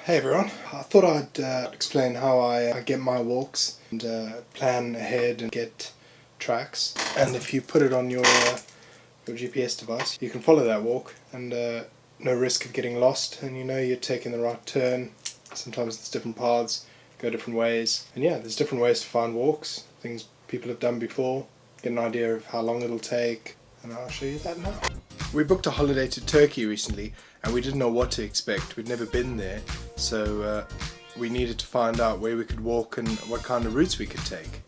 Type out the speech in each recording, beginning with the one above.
Hey everyone, I thought I'd explain how I get my walks and plan ahead and get tracks. And if you put it on your GPS device, you can follow that walk and no risk of getting lost, and you know you're taking the right turn. Sometimes it's different paths, go different ways. And yeah, there's different ways to find walks, things people have done before, get an idea of how long it'll take, and I'll show you that now. We booked a holiday to Turkey recently and we didn't know what to expect. We'd never been there, so we needed to find out where we could walk and what kind of routes we could take.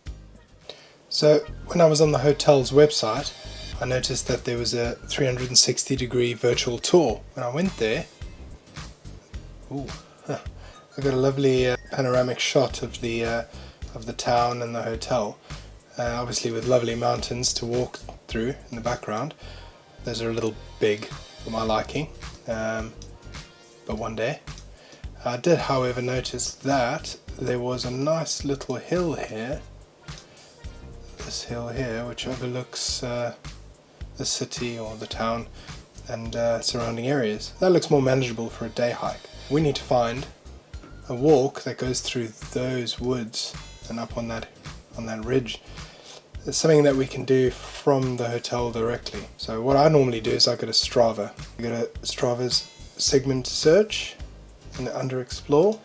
So when I was on the hotel's website, I noticed that there was a 360-degree virtual tour. When I went there, I got a lovely panoramic shot of the town and the hotel, obviously with lovely mountains to walk through in the background. Those are a little big for my liking, but one day. I did, however, notice that there was a nice little hill here, this hill here, which overlooks the city or the town and surrounding areas. That looks more manageable for a day hike. We need to find a walk that goes through those woods and up on that ridge. It's something that we can do from the hotel directly. So what I normally do is I go to Strava. I go to Strava's segment search and under explore,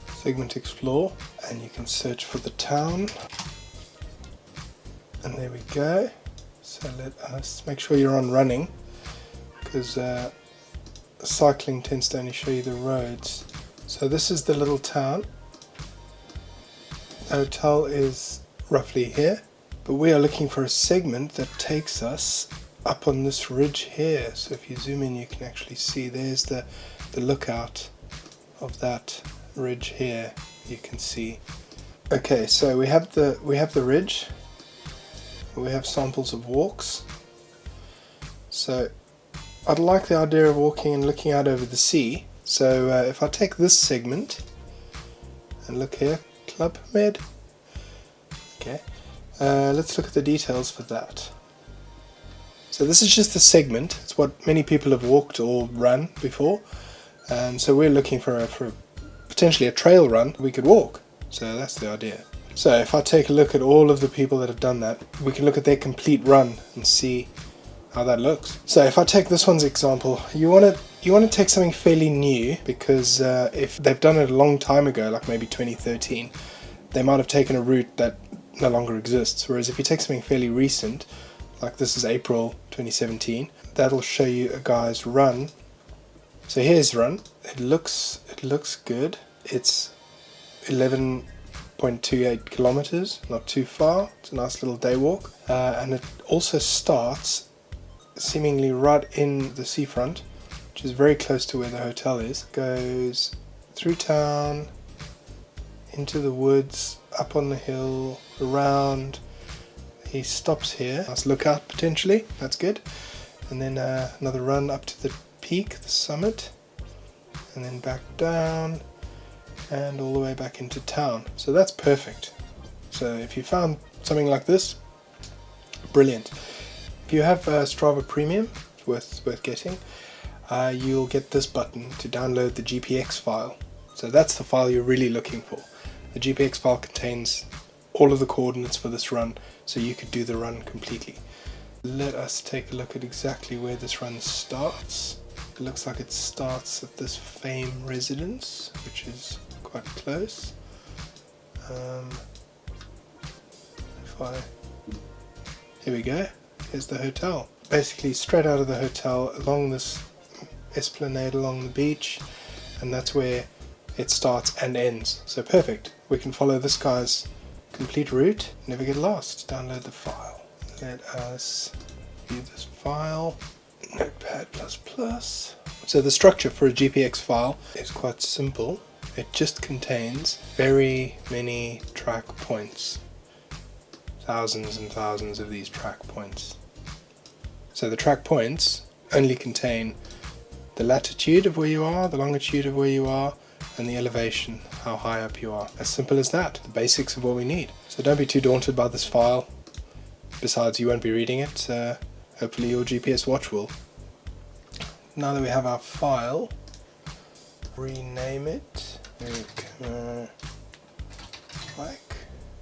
segment explore, and you can search for the town. And there we go. So let us make sure you're on running, because cycling tends to only show you the roads. So this is the little town. The hotel is roughly here, but we are looking for a segment that takes us up on this ridge here. So if you zoom in, you can actually see there's the lookout of that ridge here. You can see. Okay, so we have the ridge. We have samples of walks. So I'd like the idea of walking and looking out over the sea. So if I take this segment and look here, Club Med. Okay, let's look at the details for that. So this is just the segment. It's what many people have walked or run before. So we're looking for potentially a trail run we could walk. So that's the idea. So if I take a look at all of the people that have done that, we can look at their complete run and see how that looks. So if I take this one's example, you want to take something fairly new, because if they've done it a long time ago, like maybe 2013, they might have taken a route that no longer exists. Whereas if you take something fairly recent, like this is April 2017, that'll show you a guy's run. So here's the run. It looks good. It's 11.28 kilometers, not too far. It's a nice little day walk, and it also starts seemingly right in the seafront, which is very close to where the hotel is. Goes through town, into the woods, up on the hill, around. He stops here. Nice lookout potentially, that's good. And then another run up to the peak, the summit, and then back down and all the way back into town. So that's perfect. So if you found something like this, brilliant. If you have Strava Premium, it's worth getting, you'll get this button to download the GPX file. So that's the file you're really looking for. The GPX file contains all of the coordinates for this run, so you could do the run completely. Let us take a look at exactly where this run starts. It looks like it starts at this Fame residence, which is quite close. Here we go. Here's the hotel. Basically straight out of the hotel along this esplanade along the beach, and that's where it starts and ends. So perfect. We can follow this guy's complete route, never get lost. Download the file. Let us view this file. Notepad++. So the structure for a GPX file is quite simple. It just contains very many track points. Thousands and thousands of these track points. So the track points only contain the latitude of where you are, the longitude of where you are, and the elevation, how high up you are. As simple as that, the basics of what we need. So don't be too daunted by this file. Besides, you won't be reading it. Hopefully your GPS watch will. Now that we have our file, rename it to Kemer like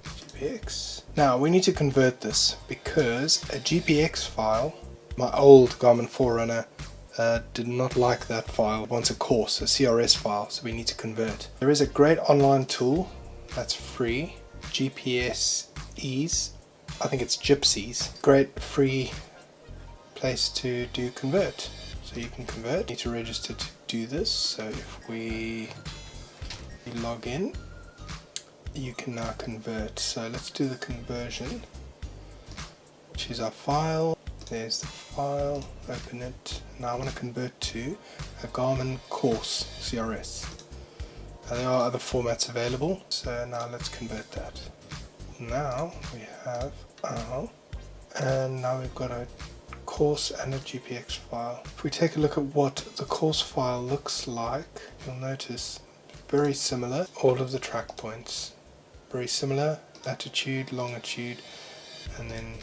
GPX. Now we need to convert this because a GPX file, my old Garmin Forerunner did not like that file. It wants a course, a CRS file, so we need to convert. There is a great online tool that's free, GPS Ease. I think it's Gypsies. Great free place to do convert. So you can convert. You need to register to do this. So if we log in, you can now convert. So let's do the conversion. Choose our file. There's the file. Open it. Now I want to convert to a Garmin course CRS. There are other formats available. So now let's convert that. Now we have our, and now we've got a course and a GPX file. If we take a look at what the course file looks like, you'll notice very similar. All of the track points, very similar, latitude, longitude, and then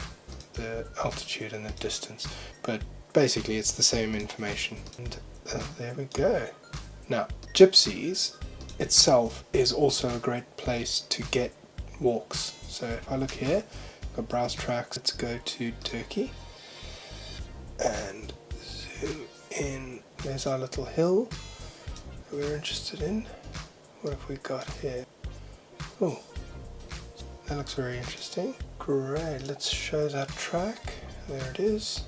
the altitude and the distance. But basically it's the same information. And there we go. Now, Gypsies itself is also a great place to get walks. So if I look here, I've got browse tracks. Let's go to Turkey and zoom in. There's our little hill that we're interested in. What have we got here? Oh, that looks very interesting. Great, let's show that track. There it is.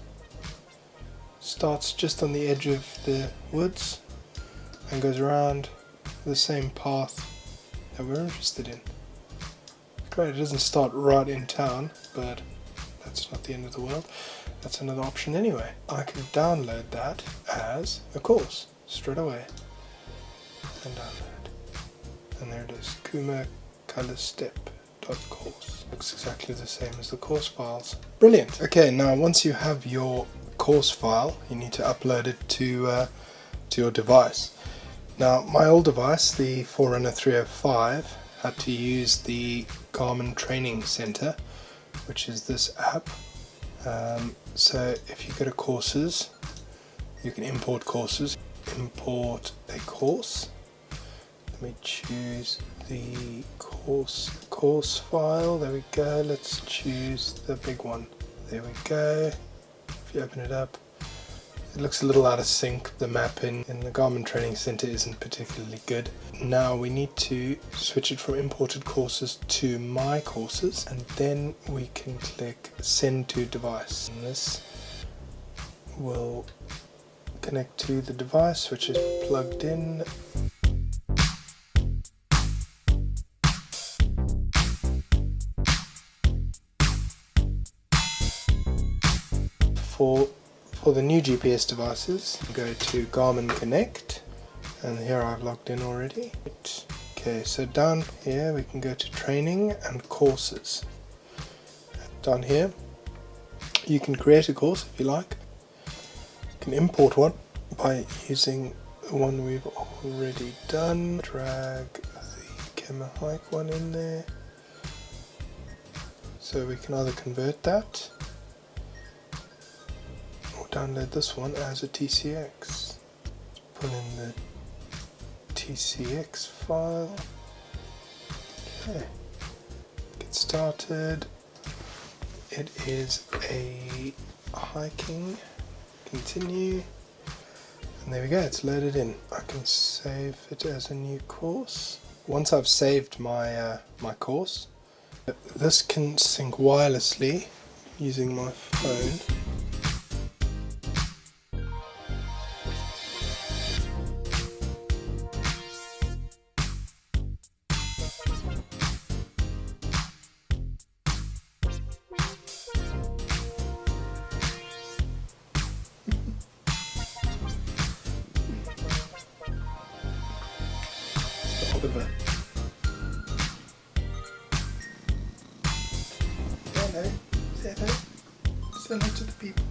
Starts just on the edge of the woods and goes around the same path that we're interested in. Great, it doesn't start right in town, but that's not the end of the world. That's another option anyway. I can download that as a course straight away. And download. And there it is, kemer_step.course. Looks exactly the same as the course files. Brilliant. Okay, now once you have your course file, you need to upload it to your device. Now my old device, the Forerunner 305, had to use the Garmin Training Center, which is this app. So if you go to courses, you can import courses. Import a course. Let me choose the course file. There we go. Let's choose the big one. There we go. If you open it up, it looks a little out of sync. The map in the Garmin Training Center isn't particularly good. Now we need to switch it from imported courses to my courses, and then we can click send to device. And this will connect to the device which is plugged in. For the new GPS devices, go to Garmin Connect, and here I've logged in already. Okay, so down here we can go to training and courses. Down here you can create a course if you like. You can import one by using the one we've already done. Drag the Kemer hike one in there. So we can either convert that or download this one as a TCX. Put in the TCX file. Okay, get started. It is a hiking. Continue, and there we go, it's loaded in. I can save it as a new course. Once I've saved my my course, this can sync wirelessly using my phone. Oliver. Hello. Say hello. Say hello to the people.